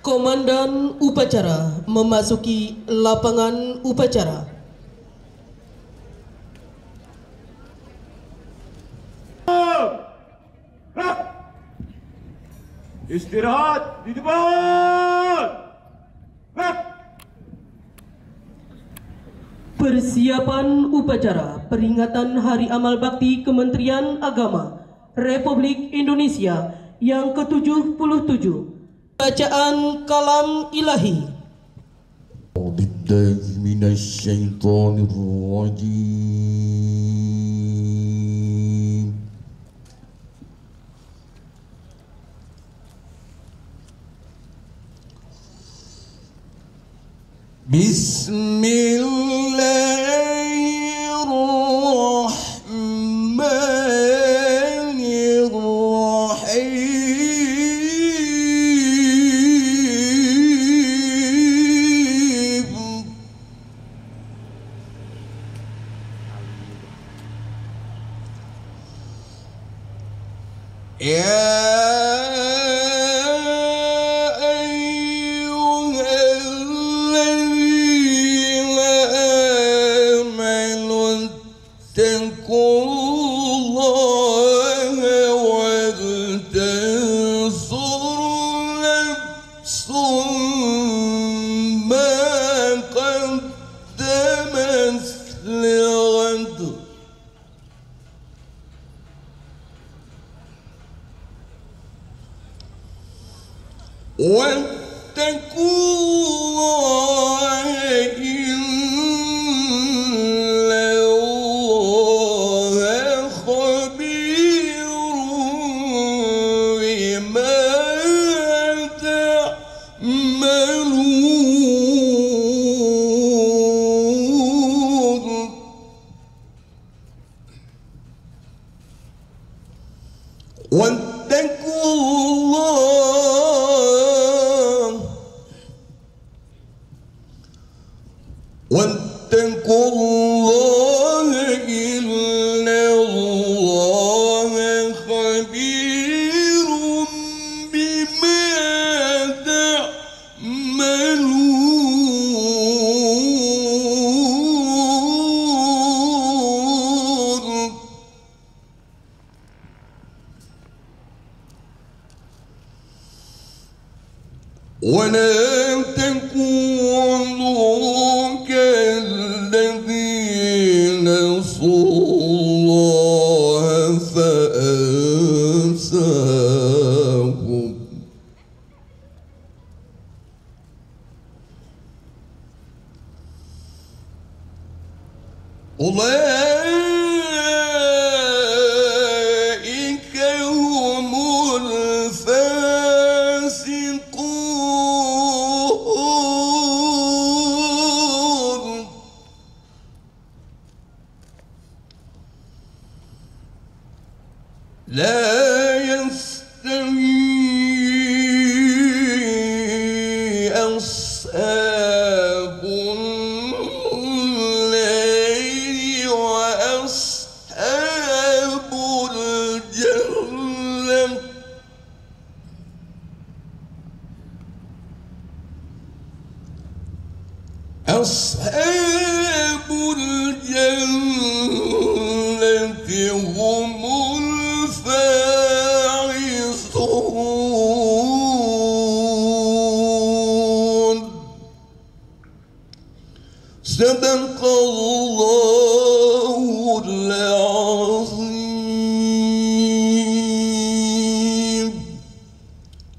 Komandan upacara memasuki lapangan upacara. Istirahat di depan. Persiapan upacara peringatan Hari Amal Bakti Kementerian Agama Republik Indonesia yang ke-77. Bacaan kalam ilahi. Billahi minasyaitonir rajim.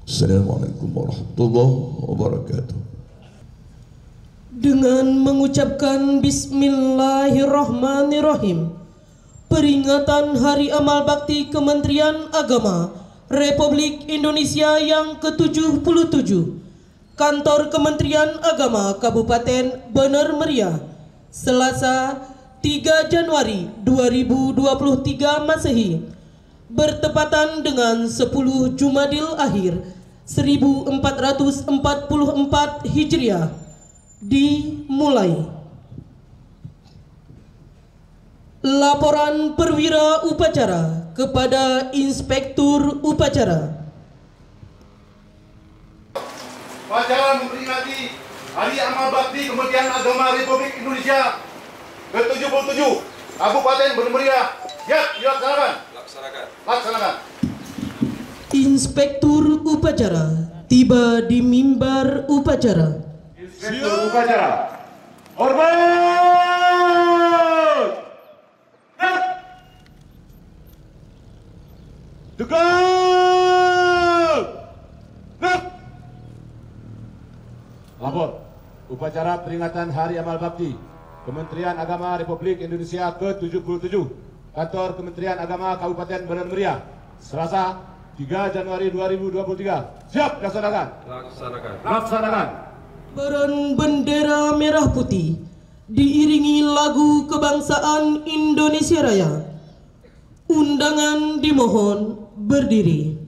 Assalamualaikum warahmatullahi wabarakatuh. Dengan mengucapkan Bismillahirrahmanirrahim, peringatan Hari Amal Bakti Kementerian Agama Republik Indonesia yang ke-77, Kantor Kementerian Agama Kabupaten Bener Meriah, Selasa 3 Januari 2023 Masehi, bertepatan dengan 10 Jumadil Akhir 1444 Hijriah, dimulai. Laporan perwira upacara kepada Inspektur Upacara. upacara memperingati Hari Amal Bakti Kementerian Agama Republik Indonesia ke-77 Kabupaten Bandung Meriah. Siap, dilaksanakan. Laksanakan. Inspektur upacara tiba di mimbar upacara. Inspektur upacara. Hormat. Tegak. Lapor. Upacara peringatan Hari Amal Bakti Kementerian Agama Republik Indonesia ke-77 Kantor Kementerian Agama Kabupaten Bandung Meriah, Selasa 3 Januari 2023. Siap, dilaksanakan. Laksanakan. Kibaran bendera merah putih diiringi lagu kebangsaan Indonesia Raya. Undangan dimohon berdiri.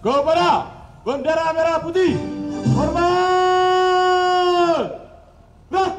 Kepada bendera merah putih, hormat. Nah.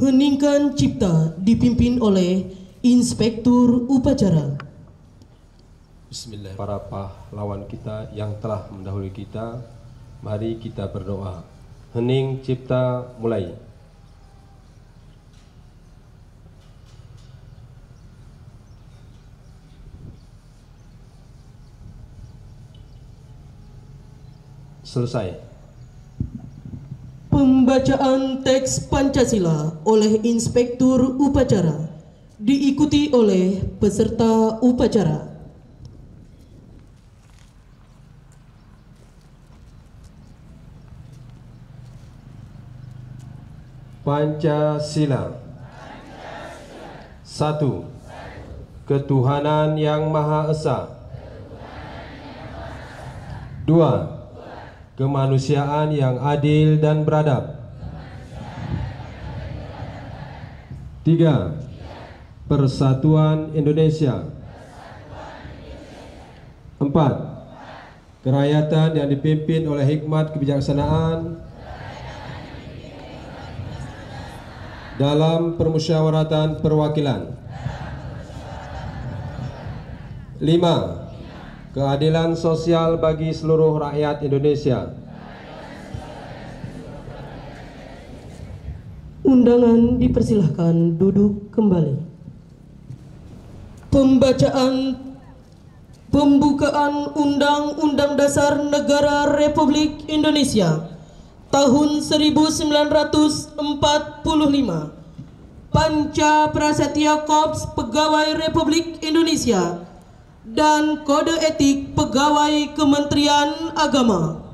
mengheningkan cipta dipimpin oleh Inspektur Upacara. Bismillah. Para pahlawan kita yang telah mendahului kita, mari kita berdoa. Hening cipta mulai. Selesai. Pembacaan teks Pancasila oleh Inspektur Upacara diikuti oleh peserta upacara. Pancasila. 1. Ketuhanan yang Maha Esa. 2. Kemanusiaan yang adil dan beradab. 3. Persatuan Indonesia. 4. Kerakyatan yang dipimpin oleh hikmat kebijaksanaan dalam permusyawaratan perwakilan. 5. Keadilan sosial bagi seluruh rakyat Indonesia. Undangan dipersilahkan duduk kembali. Pembukaan Undang-Undang Dasar Negara Republik Indonesia tahun 1945. Panca Prasetya Korps Pegawai Republik Indonesia dan Kode Etik Pegawai Kementerian Agama.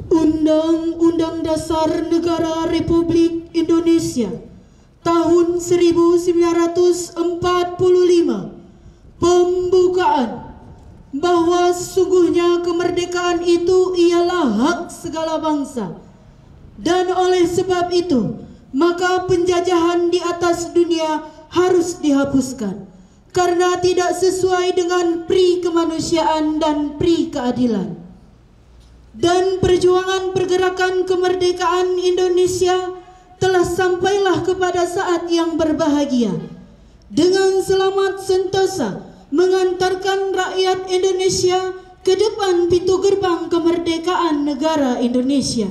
Undang-Undang Dasar Negara Republik Indonesia tahun 1945. Pembukaan bahwa sesungguhnya kemerdekaan itu ialah hak segala bangsa, dan oleh sebab itu maka penjajahan di atas dunia harus dihapuskan karena tidak sesuai dengan pri kemanusiaan dan pri keadilan. Dan perjuangan pergerakan kemerdekaan Indonesia telah sampailah kepada saat yang berbahagia dengan selamat sentosa mengantarkan rakyat Indonesia ke depan pintu gerbang kemerdekaan negara Indonesia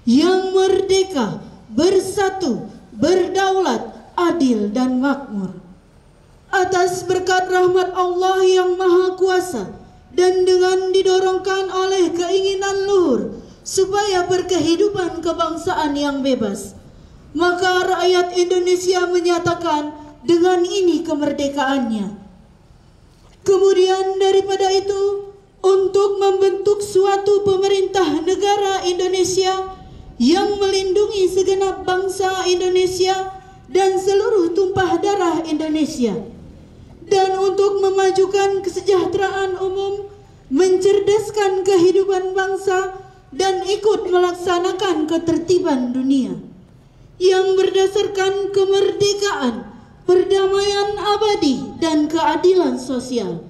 yang merdeka, bersatu, berdaulat, adil dan makmur. Atas berkat rahmat Allah yang Maha Kuasa dan dengan didorongkan oleh keinginan luhur supaya berkehidupan kebangsaan yang bebas, maka rakyat Indonesia menyatakan dengan ini kemerdekaannya. Kemudian daripada itu, untuk membentuk suatu pemerintah negara Indonesia yang melindungi segenap bangsa Indonesia dan seluruh tumpah darah Indonesia, dan untuk memajukan kesejahteraan umum, mencerdaskan kehidupan bangsa, dan ikut melaksanakan ketertiban dunia yang berdasarkan kemerdekaan, perdamaian abadi dan keadilan sosial.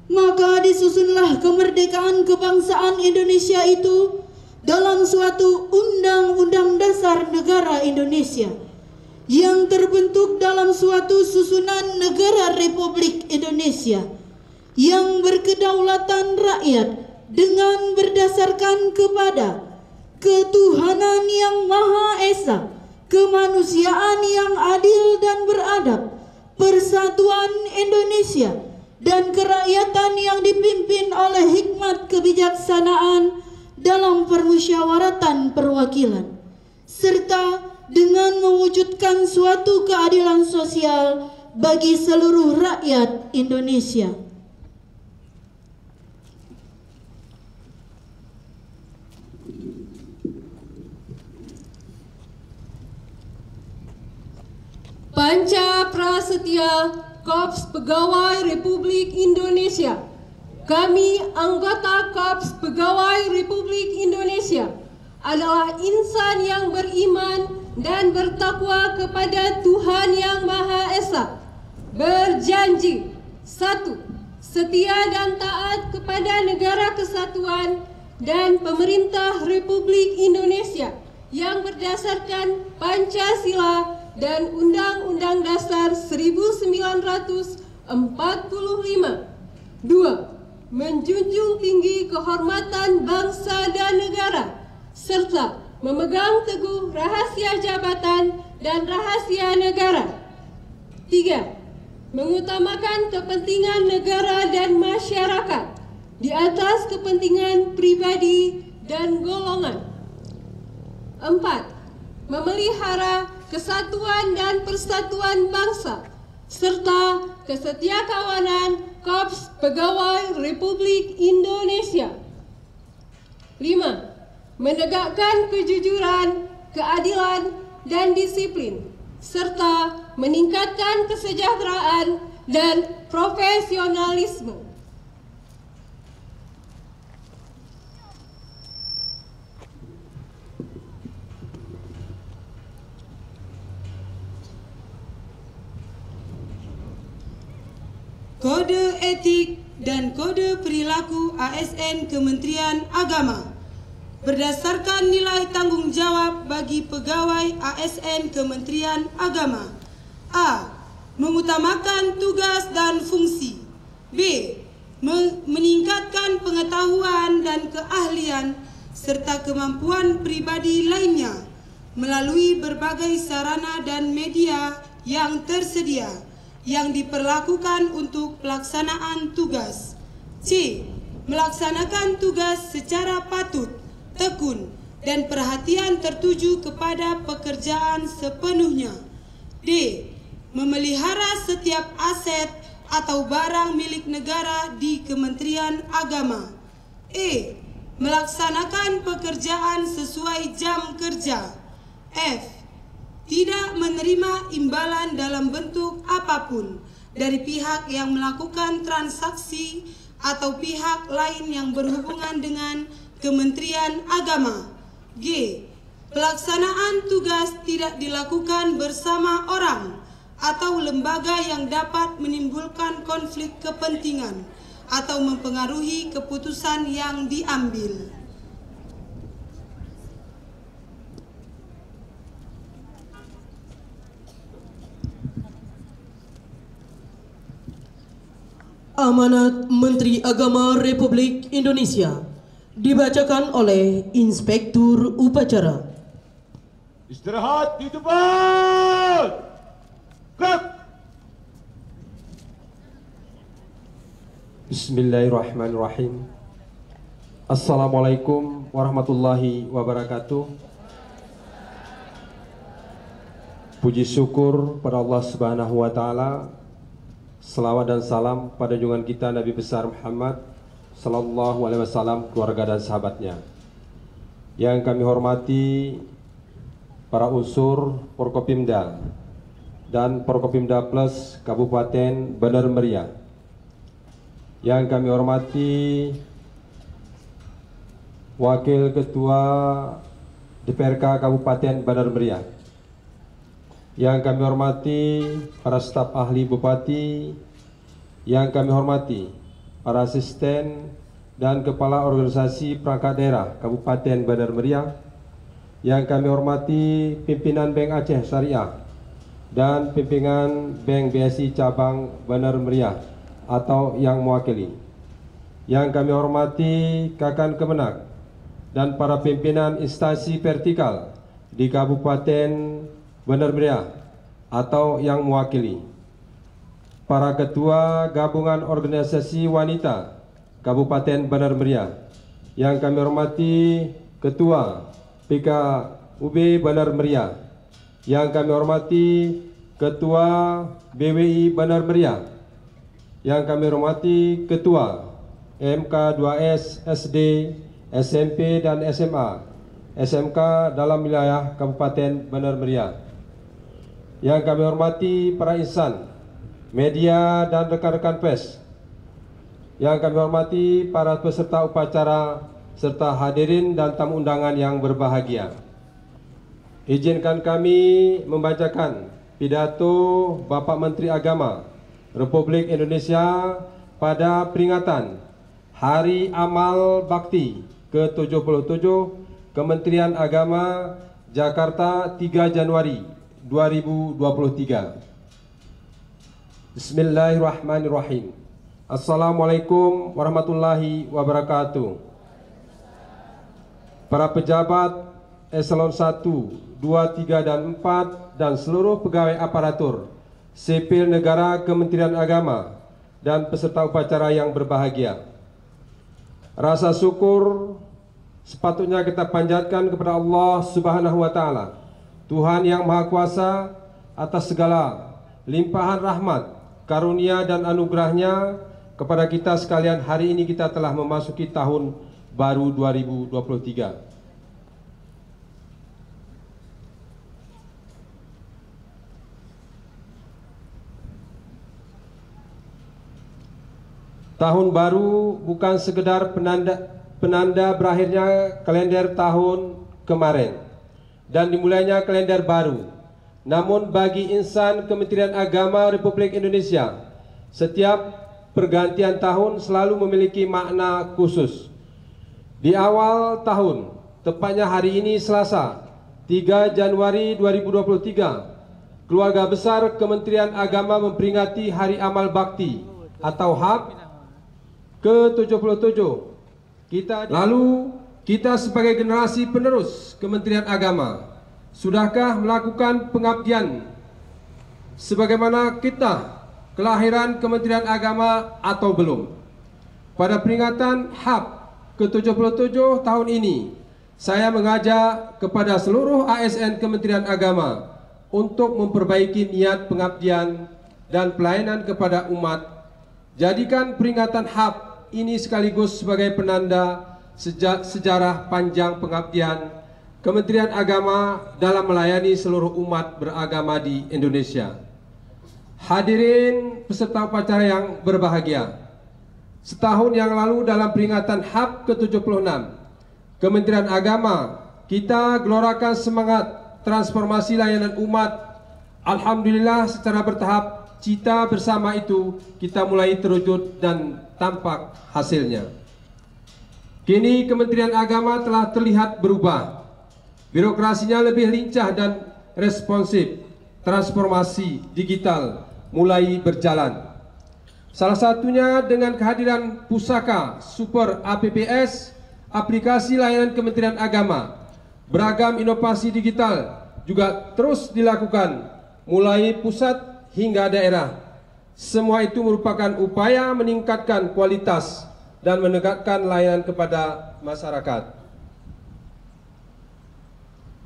Maka disusunlah kemerdekaan kebangsaan Indonesia itu dalam suatu Undang-Undang Dasar Negara Indonesia yang terbentuk dalam suatu susunan negara Republik Indonesia yang berkedaulatan rakyat dengan berdasarkan kepada ketuhanan yang Maha Esa, kemanusiaan yang adil dan beradab, persatuan Indonesia, dan kerakyatan yang dipimpin oleh hikmat kebijaksanaan dalam permusyawaratan perwakilan, serta dengan mewujudkan suatu keadilan sosial bagi seluruh rakyat Indonesia. Panca Prasetya Korps Pegawai Republik Indonesia. Kami anggota Korps Pegawai Republik Indonesia adalah insan yang beriman dan bertakwa kepada Tuhan Yang Maha Esa. Berjanji: 1. Setia dan taat kepada Negara Kesatuan dan Pemerintah Republik Indonesia yang berdasarkan Pancasila dan Undang-Undang Dasar 1945. 2. Menjunjung tinggi kehormatan bangsa dan negara, serta memegang teguh rahasia jabatan dan rahasia negara. 3. Mengutamakan kepentingan negara dan masyarakat di atas kepentingan pribadi dan golongan. 4. Memelihara kesatuan dan persatuan bangsa serta kesetiakawanan Korps Pegawai Republik Indonesia. 5. Menegakkan kejujuran, keadilan, dan disiplin, serta meningkatkan kesejahteraan dan profesionalisme. Kode Etik dan Kode Perilaku ASN Kementerian Agama berdasarkan nilai tanggung jawab bagi pegawai ASN Kementerian Agama. A. Mengutamakan tugas dan fungsi. B. Meningkatkan pengetahuan dan keahlian serta kemampuan pribadi lainnya melalui berbagai sarana dan media yang tersedia yang diperlakukan untuk pelaksanaan tugas. C. Melaksanakan tugas secara patut, tekun, dan perhatian tertuju kepada pekerjaan sepenuhnya. D. Memelihara setiap aset atau barang milik negara di Kementerian Agama. E. Melaksanakan pekerjaan sesuai jam kerja. F. Tidak menerima imbalan dalam bentuk apapun dari pihak yang melakukan transaksi atau pihak lain yang berhubungan dengan Kementerian Agama. G. Pelaksanaan tugas tidak dilakukan bersama orang atau lembaga yang dapat menimbulkan konflik kepentingan atau mempengaruhi keputusan yang diambil. Amanat Menteri Agama Republik Indonesia dibacakan oleh Inspektur Upacara. Istirahat di tempat. Gerak. Bismillahirrahmanirrahim. Assalamualaikum warahmatullahi wabarakatuh. Puji syukur pada Allah Subhanahu wa taala. Selawat dan salam pada junjungan kita Nabi besar Muhammad sallallahu alaihi wasallam, keluarga dan sahabatnya. Yang kami hormati para unsur Forkopimda dan Forkopimda Plus Kabupaten Bener Meriah. Yang kami hormati Wakil Ketua DPRK Kabupaten Bener Meriah. Yang kami hormati para staf ahli bupati, yang kami hormati para asisten dan kepala organisasi perangkat daerah Kabupaten Bener Meriah, yang kami hormati pimpinan Bank Aceh Syariah dan pimpinan Bank BSI Cabang Bener Meriah atau yang mewakili, yang kami hormati Kakan Kemenak dan para pimpinan instansi vertikal di Kabupaten Bener Meriah atau yang mewakili, para ketua gabungan organisasi wanita Kabupaten Bener Meriah, yang kami hormati ketua PKUB Bener Meriah, yang kami hormati ketua BWI Bener Meriah, yang kami hormati ketua MK2S SD, SMP dan SMA SMK dalam wilayah Kabupaten Bener Meriah. Yang kami hormati para insan, media dan rekan-rekan pers. Yang kami hormati para peserta upacara serta hadirin dan tamu undangan yang berbahagia. Izinkan kami membacakan pidato Bapak Menteri Agama Republik Indonesia pada peringatan Hari Amal Bakti ke-77 Kementerian Agama Jakarta 3 Januari 2023. Bismillahirrahmanirrahim. Assalamualaikum warahmatullahi wabarakatuh. Para pejabat Eselon 1, 2, 3, dan 4 dan seluruh pegawai aparatur sipil negara Kementerian Agama dan peserta upacara yang berbahagia. Rasa syukur sepatutnya kita panjatkan kepada Allah Subhanahu wa Ta'ala, Tuhan yang Maha Kuasa, atas segala limpahan rahmat, karunia dan anugerahnya kepada kita sekalian. Hari ini kita telah memasuki tahun baru 2023. Tahun baru bukan sekedar penanda berakhirnya kalender tahun kemarin dan dimulainya kalender baru. Namun bagi insan Kementerian Agama Republik Indonesia, setiap pergantian tahun selalu memiliki makna khusus. Di awal tahun, tepatnya hari ini Selasa, 3 Januari 2023, keluarga besar Kementerian Agama memperingati Hari Amal Bakti atau HAB ke-77. Lalu kita sebagai generasi penerus Kementerian Agama, sudahkah melakukan pengabdian sebagaimana kita kelahiran Kementerian Agama atau belum? Pada peringatan HAB ke-77 tahun ini, saya mengajak kepada seluruh ASN Kementerian Agama untuk memperbaiki niat pengabdian dan pelayanan kepada umat. Jadikan peringatan HAB ini sekaligus sebagai penanda sejarah panjang pengabdian Kementerian Agama dalam melayani seluruh umat beragama di Indonesia. Hadirin peserta upacara yang berbahagia, setahun yang lalu dalam peringatan HAB ke-76 Kementerian Agama, kita gelorakan semangat transformasi layanan umat. Alhamdulillah secara bertahap cita bersama itu kita mulai terwujud dan tampak hasilnya. Kini Kementerian Agama telah terlihat berubah. Birokrasinya lebih lincah dan responsif. Transformasi digital mulai berjalan. Salah satunya dengan kehadiran Pusaka Super APPS, aplikasi layanan Kementerian Agama. Beragam inovasi digital juga terus dilakukan, mulai pusat hingga daerah. Semua itu merupakan upaya meningkatkan kualitas dan menegakkan layanan kepada masyarakat.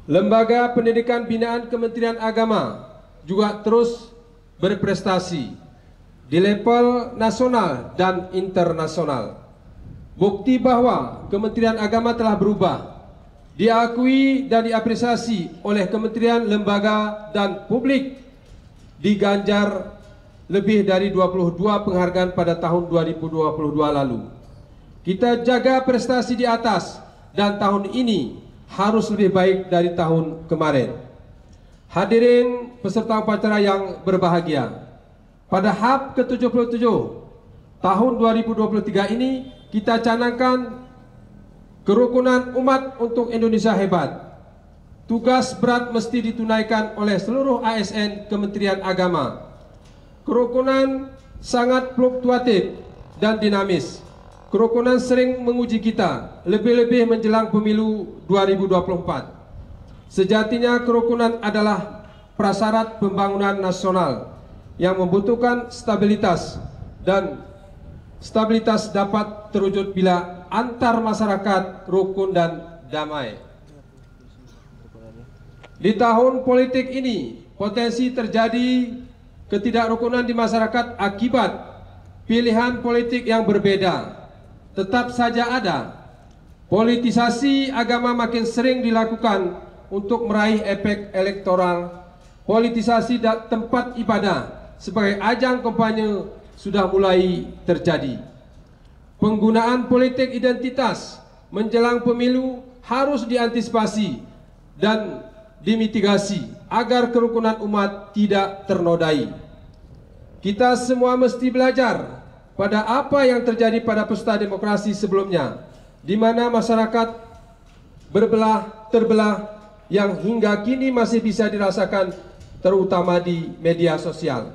Lembaga pendidikan binaan Kementerian Agama juga terus berprestasi di level nasional dan internasional. Bukti bahwa Kementerian Agama telah berubah, diakui dan diapresiasi oleh kementerian, lembaga, dan publik. Diganjar lebih dari 22 penghargaan pada tahun 2022 lalu. Kita jaga prestasi di atas dan tahun ini harus lebih baik dari tahun kemarin. Hadirin peserta upacara yang berbahagia, pada HAB ke-77 tahun 2023 ini kita canangkan kerukunan umat untuk Indonesia hebat. Tugas berat mesti ditunaikan oleh seluruh ASN Kementerian Agama. Kerukunan sangat fluktuatif dan dinamis. Kerukunan sering menguji kita, lebih-lebih menjelang pemilu 2024. Sejatinya kerukunan adalah prasyarat pembangunan nasional yang membutuhkan stabilitas, dan stabilitas dapat terwujud bila antar masyarakat rukun dan damai. Di tahun politik ini, potensi terjadi ketidakrukunan di masyarakat akibat pilihan politik yang berbeda. Tetap saja ada. Politisasi agama makin sering dilakukan untuk meraih efek elektoral. Politisasi tempat ibadah sebagai ajang kampanye sudah mulai terjadi. Penggunaan politik identitas menjelang pemilu harus diantisipasi dan dimitigasi agar kerukunan umat tidak ternodai. Kita semua mesti belajar pada apa yang terjadi pada pesta demokrasi sebelumnya, di mana masyarakat terbelah yang hingga kini masih bisa dirasakan, terutama di media sosial.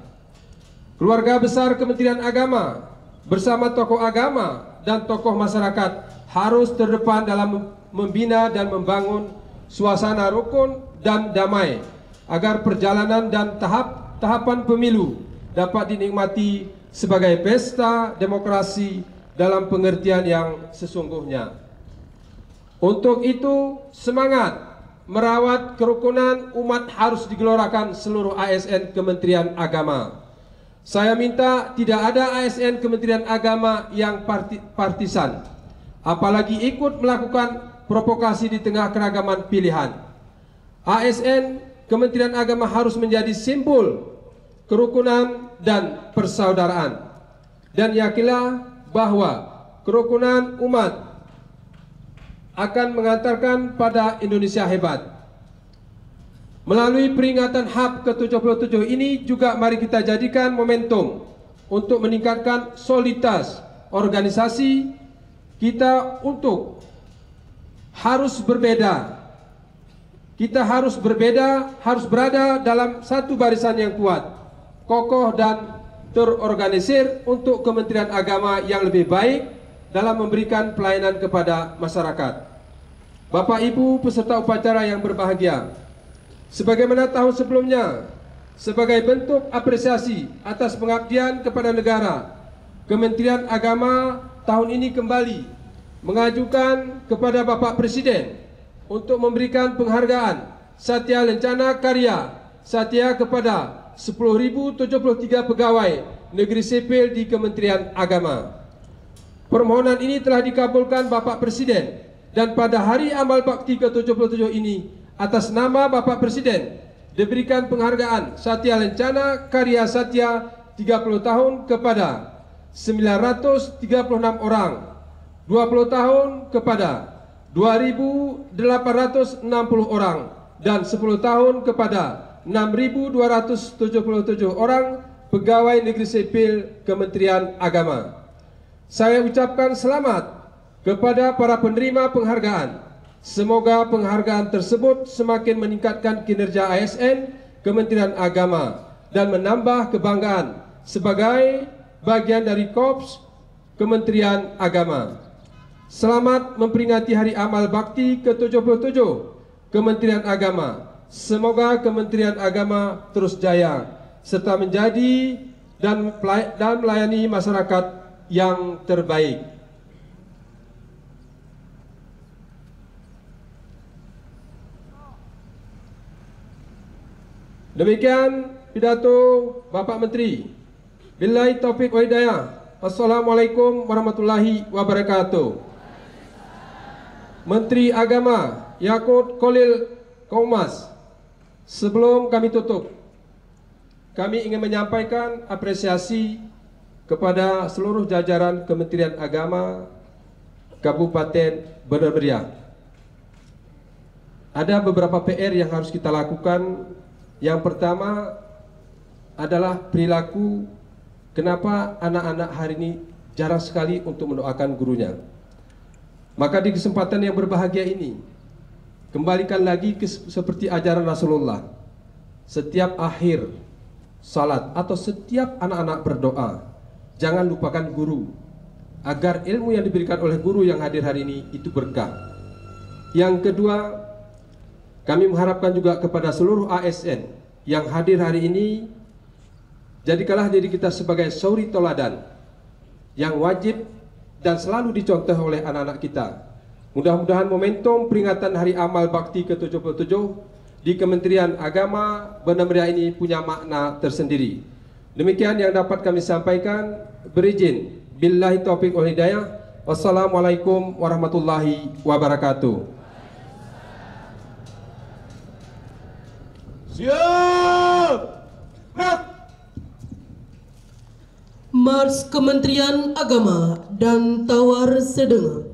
Keluarga besar Kementerian Agama bersama tokoh agama dan tokoh masyarakat harus terdepan dalam membina dan membangun suasana rukun dan damai agar perjalanan dan tahapan pemilu dapat dinikmati sebagai pesta demokrasi dalam pengertian yang sesungguhnya. Untuk itu, semangat merawat kerukunan umat harus digelorakan seluruh ASN Kementerian Agama. Saya minta tidak ada ASN Kementerian Agama yang partisan, apalagi ikut melakukan provokasi di tengah keragaman pilihan. ASN Kementerian Agama harus menjadi simbol kerukunan dan persaudaraan. Dan yakinlah bahwa kerukunan umat akan mengantarkan pada Indonesia hebat. Melalui peringatan HUT ke-77 ini juga mari kita jadikan momentum untuk meningkatkan soliditas organisasi kita untuk harus berbeda. Kita harus berbeda, harus berada dalam satu barisan yang kuat, kokoh dan terorganisir untuk Kementerian Agama yang lebih baik dalam memberikan pelayanan kepada masyarakat. Bapak Ibu peserta upacara yang berbahagia, sebagaimana tahun sebelumnya, sebagai bentuk apresiasi atas pengabdian kepada negara, Kementerian Agama tahun ini kembali mengajukan kepada Bapak Presiden untuk memberikan penghargaan Satya Lencana Karya Satya kepada 10.073 pegawai negeri sipil di Kementerian Agama. Permohonan ini telah dikabulkan Bapak Presiden, dan pada hari amal bakti ke-77 ini atas nama Bapak Presiden diberikan penghargaan Satya Lencana Karya Satya 30 tahun kepada 936 orang, 20 tahun kepada 2.860 orang, dan 10 tahun kepada 6.277 orang pegawai negeri sipil Kementerian Agama. Saya ucapkan selamat kepada para penerima penghargaan. Semoga penghargaan tersebut semakin meningkatkan kinerja ASN Kementerian Agama dan menambah kebanggaan sebagai bagian dari Korps Kementerian Agama. Selamat memperingati Hari Amal Bakti ke-77 Kementerian Agama. Semoga Kementerian Agama terus jaya serta menjadi dan melayani masyarakat yang terbaik. Demikian pidato Bapak Menteri. Billahi taufiq wal hidayah. Assalamualaikum warahmatullahi wabarakatuh. Menteri Agama Yakut Khalil Qaumas. Sebelum kami tutup, kami ingin menyampaikan apresiasi kepada seluruh jajaran Kementerian Agama Kabupaten Benar Meriah. Ada beberapa PR yang harus kita lakukan. Yang pertama adalah perilaku. Kenapa anak-anak hari ini jarang sekali untuk mendoakan gurunya? Maka di kesempatan yang berbahagia ini, kembalikan lagi seperti ajaran Rasulullah. Setiap akhir salat atau setiap anak-anak berdoa, jangan lupakan guru, agar ilmu yang diberikan oleh guru yang hadir hari ini itu berkah. Yang kedua, kami mengharapkan juga kepada seluruh ASN yang hadir hari ini, jadikanlah diri kita sebagai suri toladan yang wajib dan selalu dicontoh oleh anak-anak kita. Mudah-mudahan momentum peringatan Hari Amal Bakti ke-77 di Kementerian Agama Benar Meriah ini punya makna tersendiri. Demikian yang dapat kami sampaikan. Berizin. Billahi taufiq wal hidayah. Wassalamualaikum warahmatullahi wabarakatuh. Siap. Gerak. Mars Kementerian Agama dan Tawar Sedenga.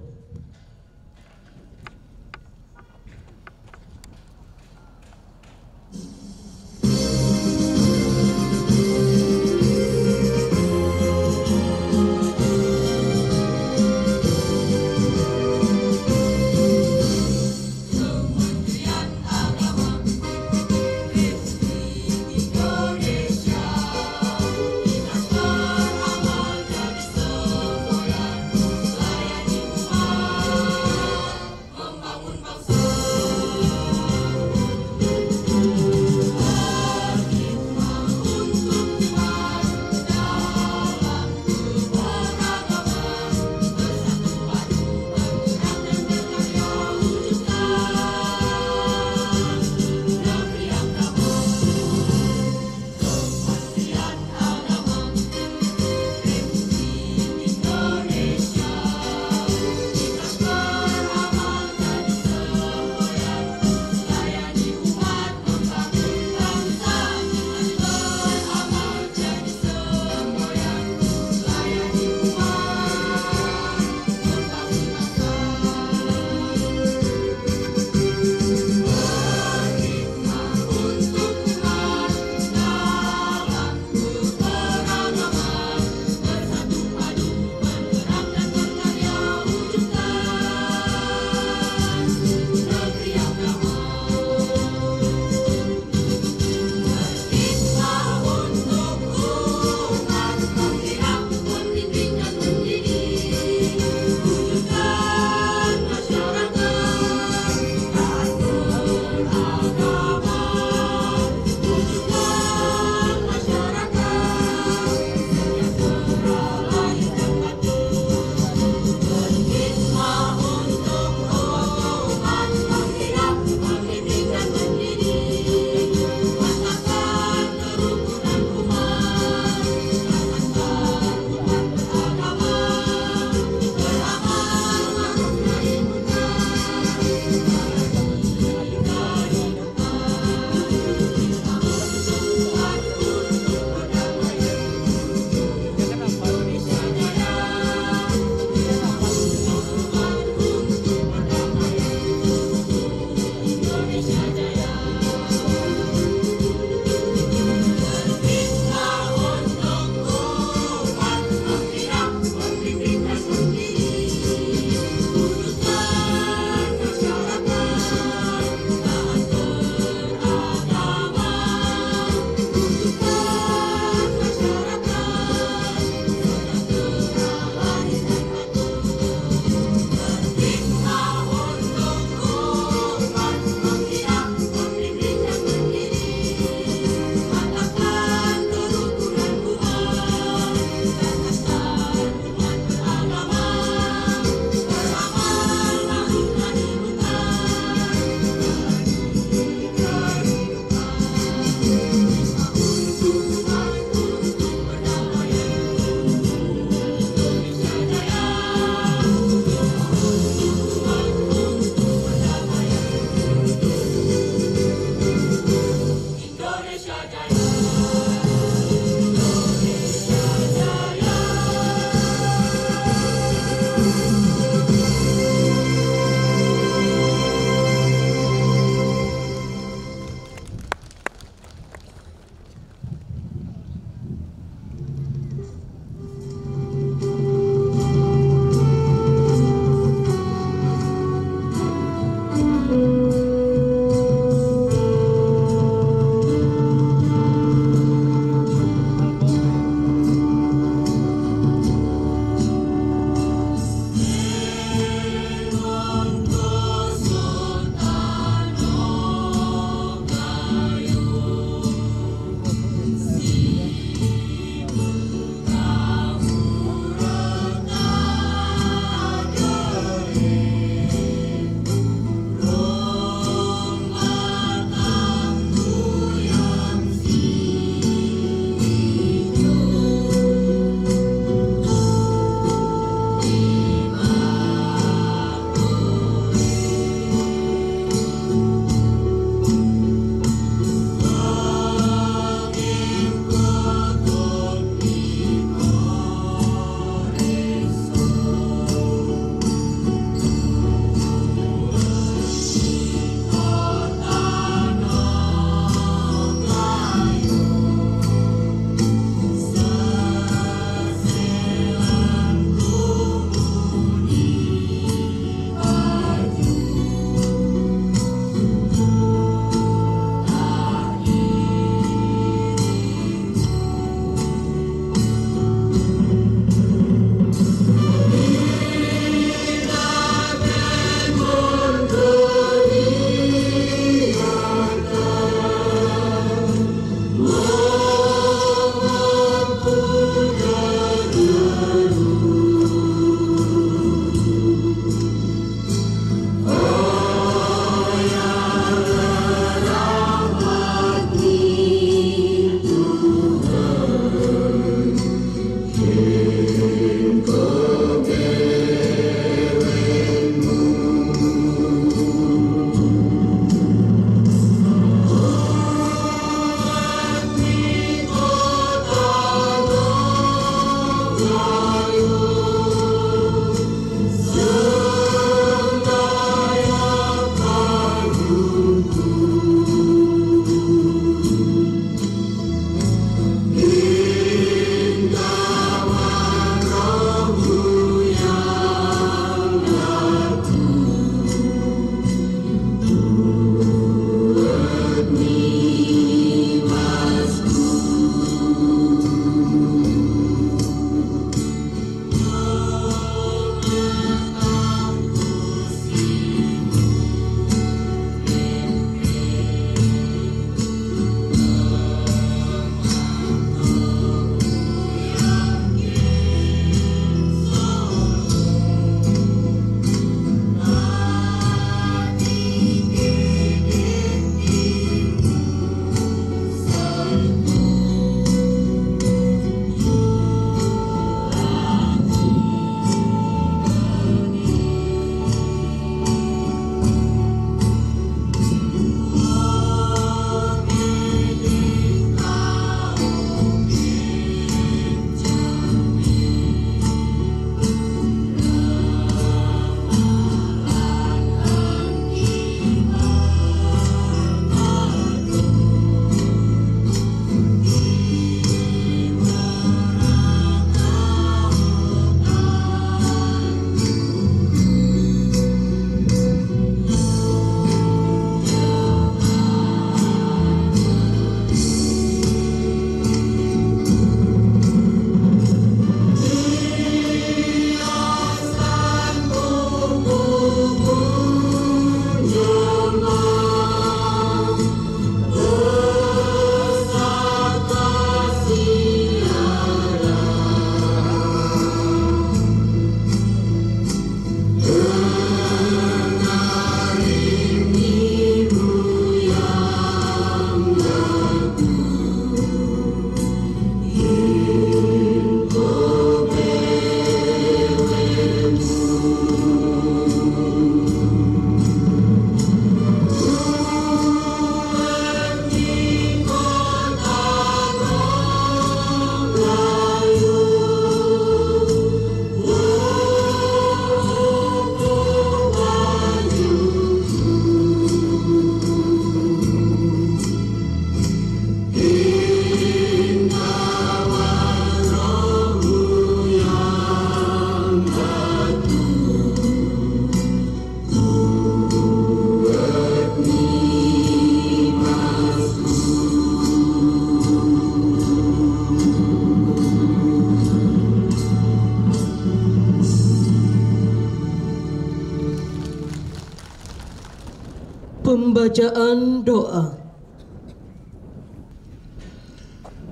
Pembacaan doa.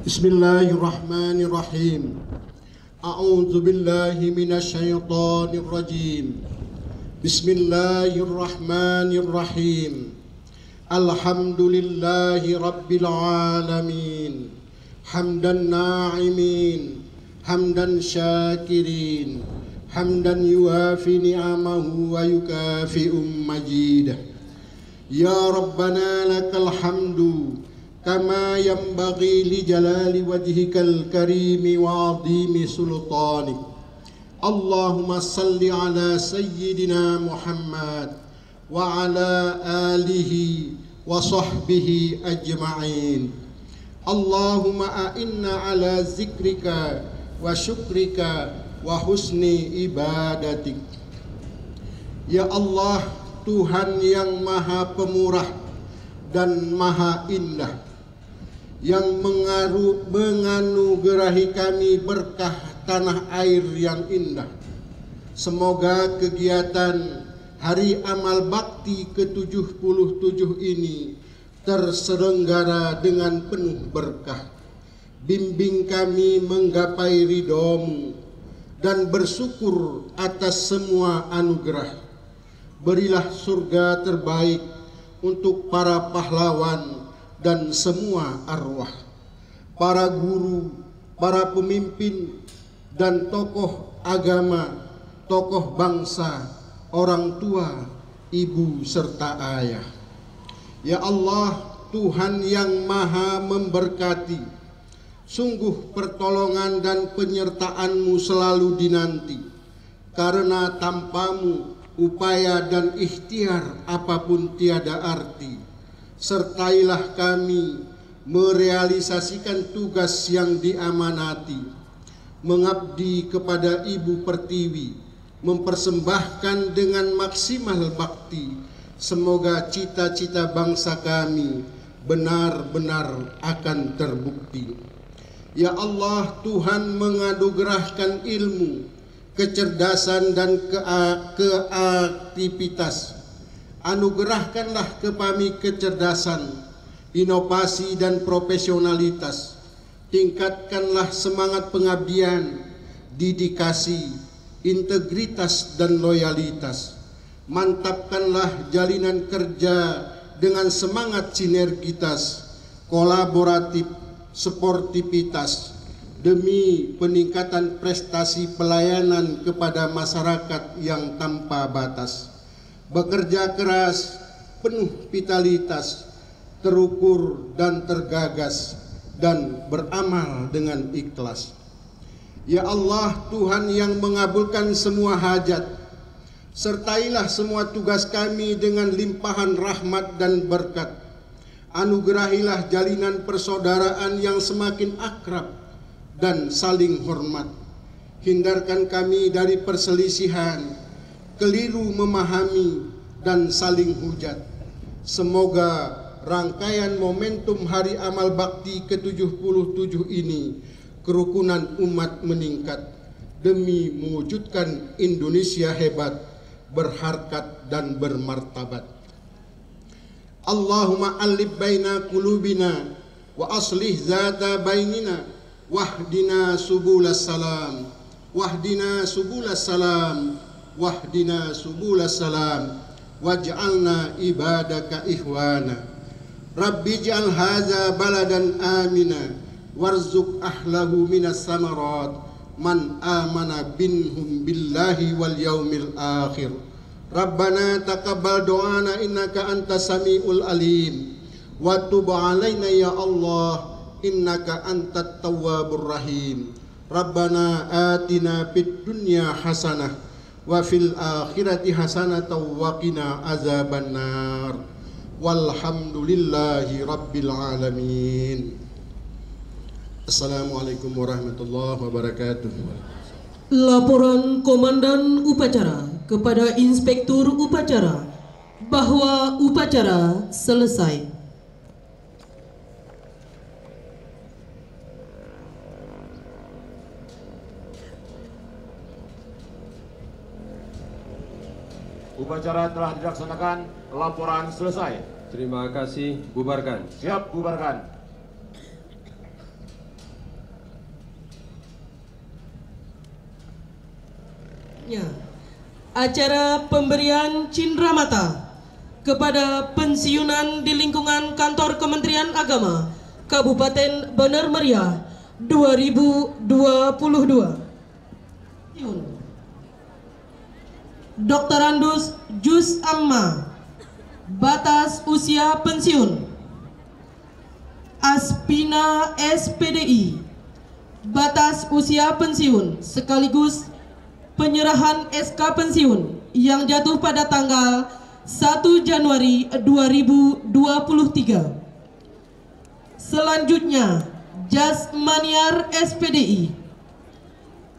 Bismillahirrahmanirrahim. A'udzu billahi minasyaitonir rajim. Bismillahirrahmanirrahim. Alhamdulillahi rabbil alamin. Hamdan na'imin, hamdan syakirin, hamdan yuafi ni'amahu wa yukafi'u majidah. Ya Rabbana lakal hamdu kama yanbaghi li jalali wajhikal karimi wa azimi sultanik. Allahumma salli ala sayyidina Muhammad wa ala alihi wa sahbihi ajma'in. Allahumma a'inna ala zikrika wa syukrika wa husni ibadatik. Ya Allah, Tuhan yang maha pemurah dan maha indah, yang menganugerahi kami berkah tanah air yang indah. Semoga kegiatan Hari Amal Bakti ke-77 ini terselenggara dengan penuh berkah. Bimbing kami menggapai ridho-Mu dan bersyukur atas semua anugerah. Berilah surga terbaik untuk para pahlawan dan semua arwah, para guru, para pemimpin dan tokoh agama, tokoh bangsa, orang tua, ibu serta ayah. Ya Allah, Tuhan yang maha memberkati, sungguh pertolongan dan penyertaan-Mu selalu dinanti. Karena tanpa-Mu upaya dan ikhtiar apapun tiada arti. Sertailah kami merealisasikan tugas yang diamanati, mengabdi kepada Ibu Pertiwi, mempersembahkan dengan maksimal bakti. Semoga cita-cita bangsa kami benar-benar akan terbukti. Ya Allah, Tuhan menganugerahkan ilmu, kecerdasan dan kreativitas. Anugerahkanlah kami kecerdasan, inovasi dan profesionalitas. Tingkatkanlah semangat pengabdian, dedikasi, integritas dan loyalitas. Mantapkanlah jalinan kerja dengan semangat sinergitas, kolaboratif, sportivitas demi peningkatan prestasi pelayanan kepada masyarakat yang tanpa batas. Bekerja keras, penuh vitalitas, terukur dan tergagas, dan beramal dengan ikhlas. Ya Allah, Tuhan yang mengabulkan semua hajat, sertailah semua tugas kami dengan limpahan rahmat dan berkat. Anugerahilah jalinan persaudaraan yang semakin akrab dan saling hormat. Hindarkan kami dari perselisihan, keliru memahami, dan saling hujat. Semoga rangkaian momentum Hari Amal Bakti ke-77 ini kerukunan umat meningkat demi mewujudkan Indonesia hebat, berharkat dan bermartabat. Allahumma alif baina qulubina wa aslih zata bainina wahdina subulas salam wahdina subulas salam wahdina subulas salam waj'alna ibadaka ihwana. Rabbi ij'al hadza baladan amina warzuq ahlahu minas samarat man amana binhum billahi wal yaumil akhir. Rabbana taqabbal do'ana innaka antas samiul alim wa tub alaina ya Allah innaka antat tawwabur rahim. Rabbana atina fid dunya hasanah wa fil akhirati hasanatan wa qina azabannar. Walhamdulillahi rabbil alamin. Assalamualaikum warahmatullahi wabarakatuh. Laporan Komandan Upacara kepada Inspektur Upacara bahwa upacara selesai. Upacara telah dilaksanakan, laporan selesai. Terima kasih, bubarkan. Siap, bubarkan. Ya. Acara pemberian cindramata kepada pensiunan di lingkungan kantor Kementerian Agama Kabupaten Benar Meriah 2022. Dr. Andus Jus Amma, batas usia pensiun. Aspina SPDI, batas usia pensiun sekaligus penyerahan SK pensiun yang jatuh pada tanggal 1 Januari 2023. Selanjutnya, Jasmaniar SPDI,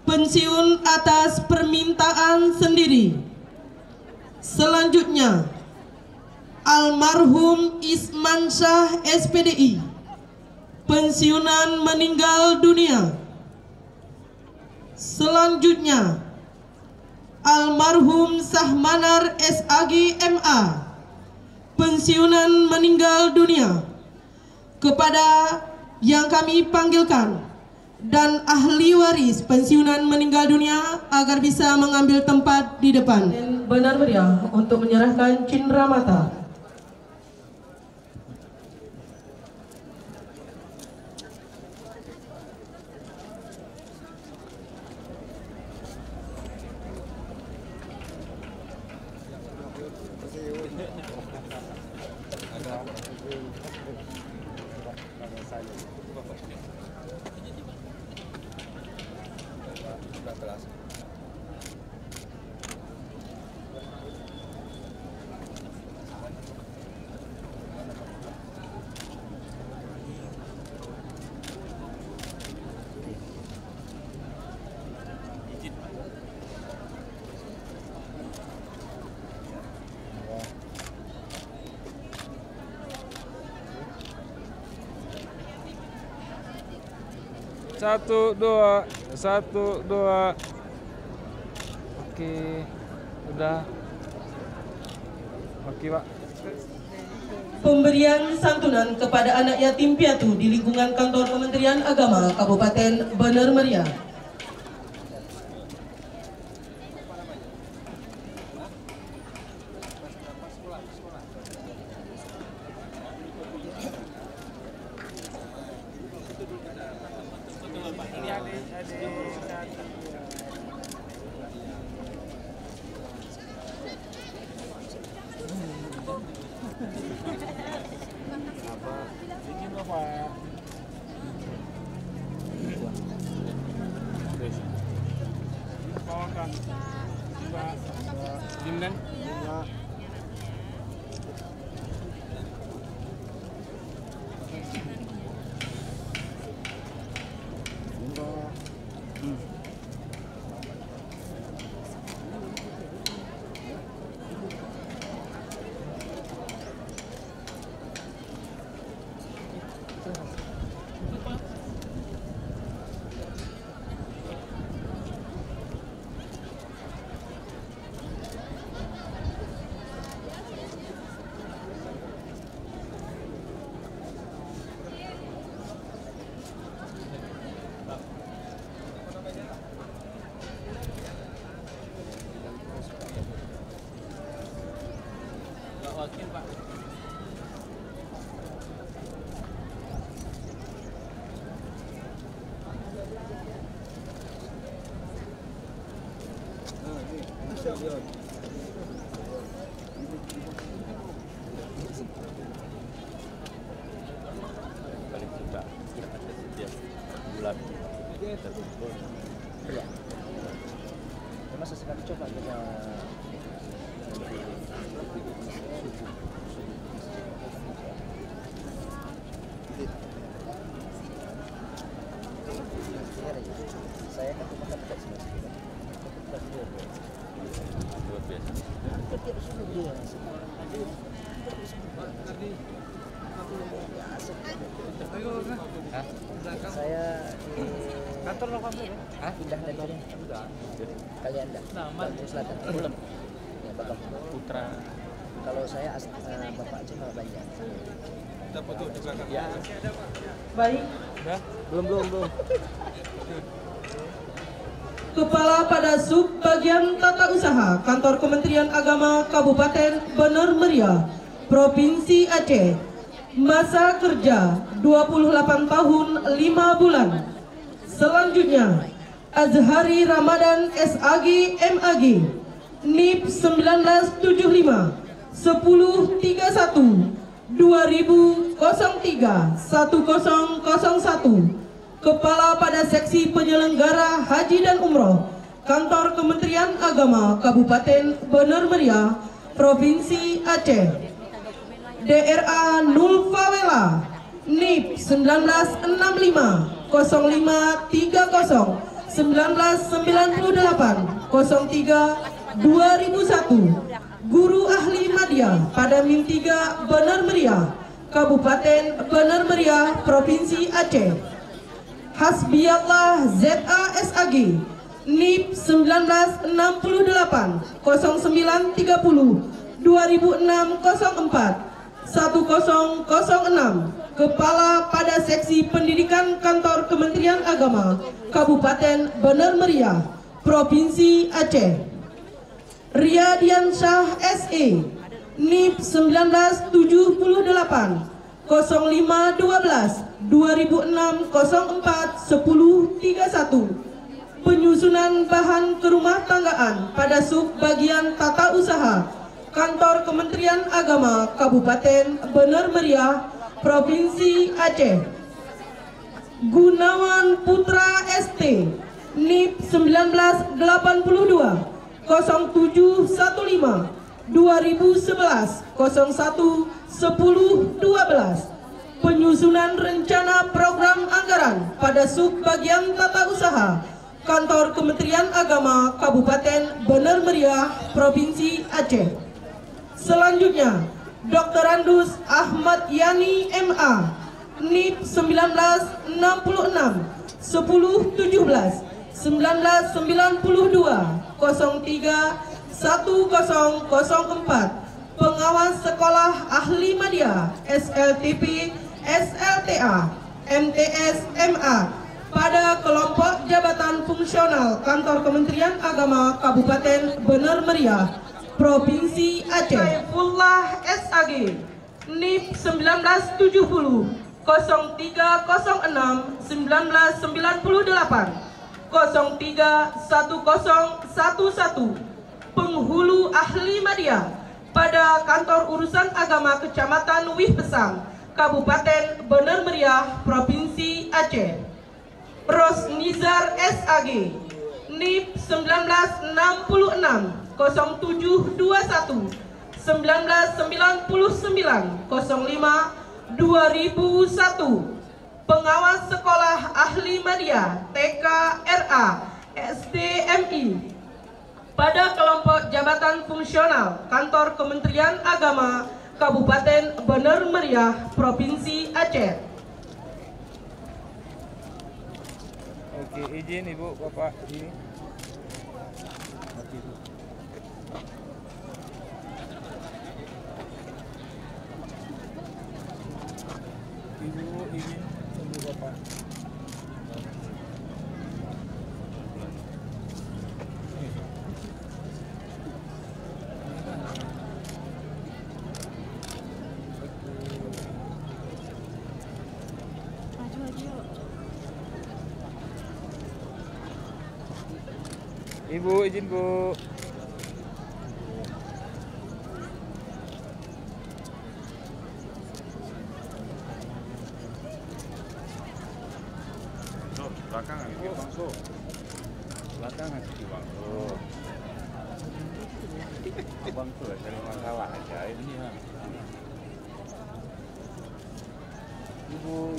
pensiun atas permintaan sendiri. Selanjutnya, almarhum Isman Syah SPDI, pensiunan meninggal dunia. Selanjutnya, almarhum Sahmanar SAG MA, pensiunan meninggal dunia. Kepada yang kami panggilkan dan ahli waris pensiunan meninggal dunia agar bisa mengambil tempat di depan. Benar Meriah untuk menyerahkan cindramata. Satu, dua. Oke, udah. Oke, Pak. Pemberian santunan kepada anak yatim piatu di lingkungan kantor Kementerian Agama Kabupaten Benar Meriah. Saya di kantor lo pindah dari sini. Kalian dah? Lampung Selatan. Belum. Ya, Bagam Putra. Kalau saya Bapak Aceh Pak Banjar. Kita foto di belakang. Ya. Baik. Udah? Belum. Kepala pada Subbagian Tata Usaha Kantor Kementerian Agama Kabupaten Bener Meriah, Provinsi Aceh. Masa kerja 28 tahun 5 bulan. Selanjutnya, Azhari Ramadan SAG MAG, NIP 1975 1031 2003 1001. Kepala pada Seksi Penyelenggara Haji dan Umroh Kantor Kementerian Agama Kabupaten Bener Meriah, Provinsi Aceh. DRA Nulfawela, NIP 1965 0530 1998 03 2001. Guru Ahli Madya pada MIM 3 Bener Meriah, Kabupaten Bener Meriah, Provinsi Aceh. Hasbiallah ZASAG, NIP 1968 0930 2006 04 1006. Kepala pada Seksi Pendidikan Kantor Kementerian Agama Kabupaten Bener Meriah, Provinsi Aceh. Riyadiansyah SE, NIP 1978 0512 2006 04 1031. Penyusunan bahan kerumah tanggaan pada Subbagian Tata Usaha Kantor Kementerian Agama Kabupaten Bener Meriah, Provinsi Aceh. Gunawan Putra ST, NIP 1982 0715 2011 01 1012. Penyusunan rencana program anggaran pada Subbagian Tata Usaha Kantor Kementerian Agama Kabupaten Bener Meriah, Provinsi Aceh. Selanjutnya, Dr. Andus Ahmad Yani MA, NIP 1966 1017 1992 03 1004. Pengawas Sekolah Ahli Madya SLTP SLTA MTS MA pada kelompok jabatan fungsional Kantor Kementerian Agama Kabupaten Bener Meriah, Provinsi Aceh. Saifullah SAG, NIP 1970 0306 1998 03 1011. Penghulu Ahli Madya pada Kantor Urusan Agama Kecamatan Wih Pesang, Kabupaten Bener Meriah, Provinsi Aceh. Rosnizar SAG, NIP 1966 0721 1999 05 2001. Pengawas Sekolah Ahli Madya TK RA SDMI pada kelompok jabatan fungsional Kantor Kementerian Agama Kabupaten Bener Meriah, Provinsi Aceh. Oke, izin Ibu, Bapak ini. Ibu izin tunggu Bapak. Ibu izin Bu. Belakangan itu langsung. Belakangan itu langsung. Abang tuh cari masalah aja ini ya. Ibu.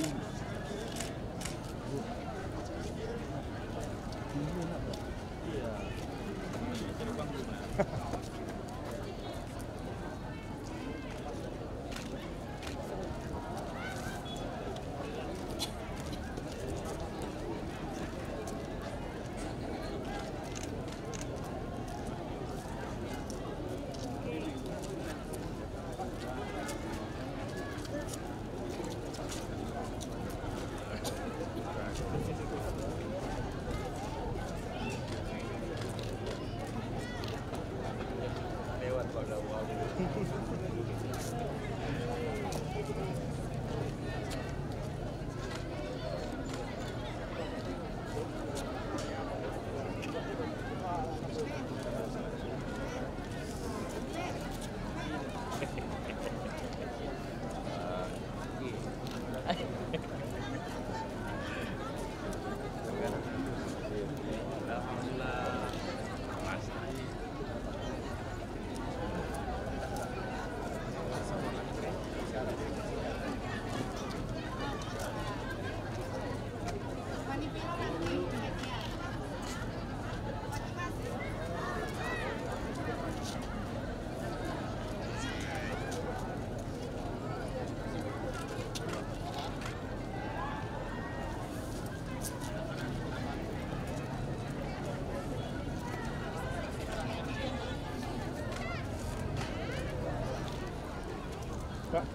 Bapak.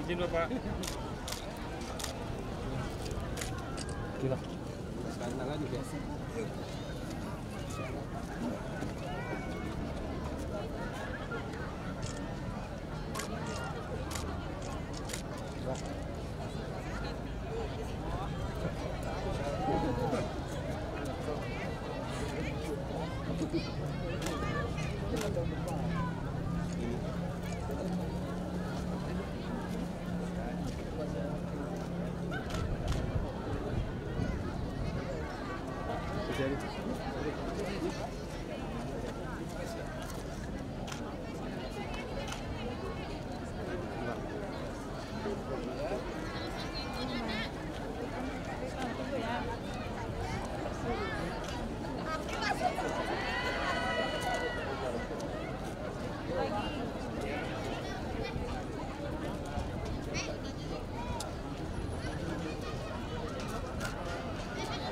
Izin Bapak. Gila. Sekarang tangan juga.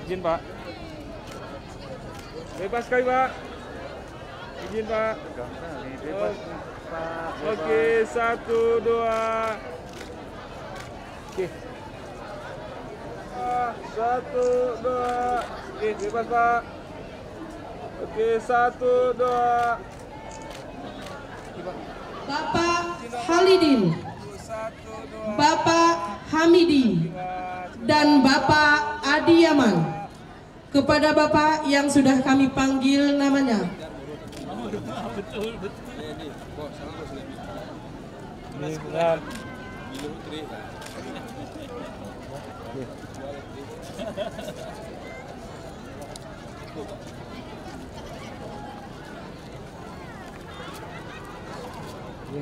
Izin Pak. Bebas sekali Pak. Izin Pak. Bebas Pak. Oke, 1, 2. Oke. 1, 2. Oke, bebas Pak. Oke, 1, 2. Bapak Halidin, Bapak Hamidi, dan Bapak Adiyaman. Kepada Bapak yang sudah kami panggil namanya. Izin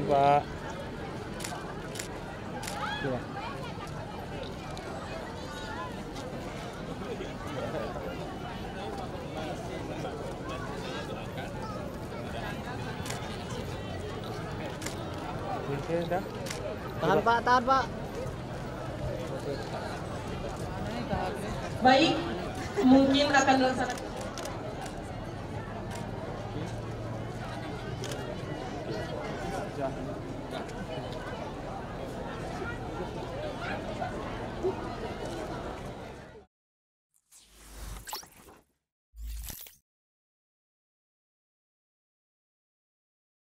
Pak. Tahan Pak, tahan Pak. Baik, mungkin akan dilaksanakan.